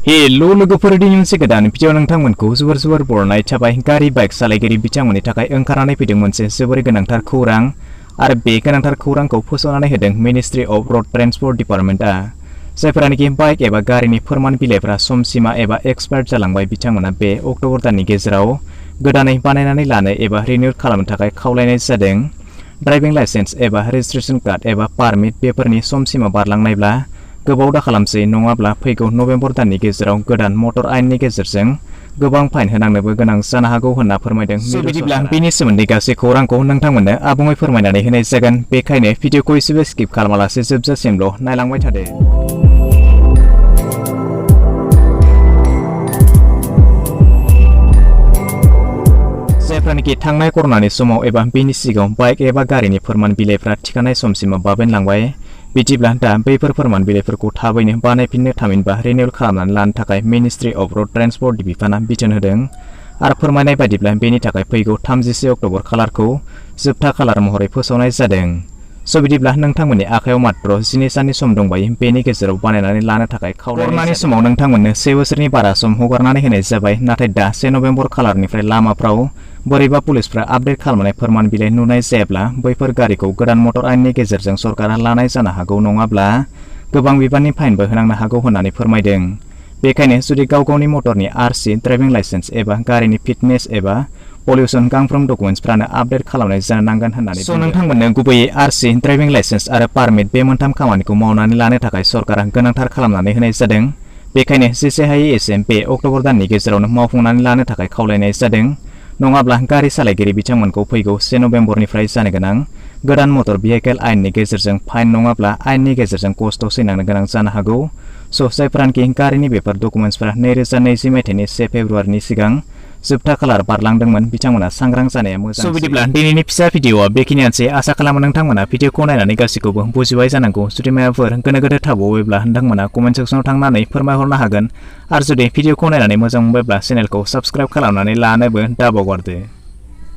Hello लोगोफोरनि मोनसे गोदान भिडिअ नोंथांमोनखौ जोबोर बरायनाय थाबाय। गारि बाइक सालायगिरि बिथांमोननि थाखाय ओंखारनानै फैदों मोनसे जोबोर गोनांथार खौरां आरो बे गोनांथार खौरांखौ फोसावनानै होदों मिनिस्ट्रि अफ रड ट्रेन्सपोर्ट डिपार्टमेन्टआ। जायफोरानोखि बाइक एबा गारिनि फोरमान बिलाइफोरा समसीमा एबा एक्सपायार्ड जालांबाय बिथांमोना बे अक्ट'बर दाननि गेजेराव गोदानै बानायनानै लानो एबा रिनिउ खालामनो थाखाय खावलायनाय जादों। ड्राइभिं लाइसेन्स एबा रेजिस्ट्रेशन कार्ड एबा पारमिट बेफोरनि समसीमा बारलांनायब्ला गोबाव दा खालामसै नङाब्ला फैगौ नभेम्बर दाननि गेजेराव गोदान मटर आयेननि गेजेरजों गोबां फाइन होनांनोबो गोनां जानो हागौ होनना फोरमायदों। बिदिब्ला बेनि सोमोन्दै गासै खौरांखौ नोंथांमोननो आबुङै फोरमायनानै होनाय जागोन। बेखायनो भिडिअखौ एसेबो स्किप खालामालासे जोबजासिमल' नायलांबाय थादो। जायफ्रानोखि थांनाय कर'नानि समाव एबा बेनि सिगाङाव बाइक एबा गारिनि फोरमान बिलाइफ्रा थिखानाय समसिमा बाबेनलांबाय, बिदिब्ला दा बैफोर फोरमान बिलाइफोरखौ थाबैनो बानायफिननो थामहिनबा रिनिउ खालामनानै लानो थाखाय मिनिस्ट्रि अफ रड ट्रेन्सपोर्ट बिफाना बिथोन होदों आरो फोरमायनाय बायदिब्ला बेनि थाखाय फैगौ 30 अक्ट'बर खालारखौ जोबथा खालार महरै फोसावनाय जादों। बिदिब्ला नोंथांमोननि आखायाव मात्र 12 साननि सम दंबायो। बेनि गेजेराव बानायनानै लानो थाखाय खावलायनाय समाव नोंथांमोननो 1 बोसोरनि बारा सम हगारनानै होनाय जाबाय। नाथाय दा 1 नभेम्बर खालारनिफ्राय लामाफ्राव बोरैबा पुलिसफ्रा आपडेट खालामनाय फोरमान बिलाइ नुनाय जायाब्ला बैफोर गारिखौ गोदान मटर आयेननि गेजेरजों सरकारा लानाय जानो हागौ, नङाब्ला गोबां बिबांनि फाइनबो होनांनो हागौ होननानै फोरमायदों। बेखायनो जुदि गाव-गावनि मटरनि आरसि, ड्राइभिं लाइसेन्स एबा गारिनि फिटनेस एबा पलिउसन गांफ्रोम डकुमेन्ट्सफ्रानो आपडेट खालामनाय जानो नांगोन होननानै नोंथांमोननो गुबैयै आरसि, ड्राइभिं लाइसेन्स आरो पारमिट बे मोनथाम खामानिखौ मावनानै लानो थाखाय सरकारा गोनांथार खालामनानै होनाय जादों। बेखायनो जेसे हायो एसे बे अक्ट'बर दाननि गेजेरावनो मावफुंनानै लानो थाखाय खावलायनाय जादों। नङाब्ला गारि सालायगिरि बिथांमोनखौ फैगौ 1 नभेम्बरनिफ्राय जानो गोनां गोदान मटर भेहिकेल आयेननि गेजेरजों फाइन नङाब्ला आयेननि गेजेरजों कस्टआव सैनांनो गोनां जानो हागौ। जायफ्रानोखि गारिनि बेफोर डकुमेन्ट्सफोरा 2020 मायथाइनि 1 फेब्रुआरिनि सिगां जोबथा खालार बारलांदोंमोन, बिथांमोना सांग्रां जानाया मोजां। बिदिब्ला दिनैनि फिसा भिडिअआ बेखिनियानोसै। आसा खालामो नोंथांमोना भिडिअखौ नायनानै गासैखौबो बुजिबाय जानांगौ। जुदि माबाफोर गोनो गोथो थाबावोब्ला नोंथांमोना कमेन्ट सेक्सनाव थांनानै फोरमायहरनो हागोन आरो जुदि भिडिअखौ नायनानै मोजां मोनबायब्ला चेनेलखौ साबस्क्राइब खालामनानै लानोबो दाबावगारदो।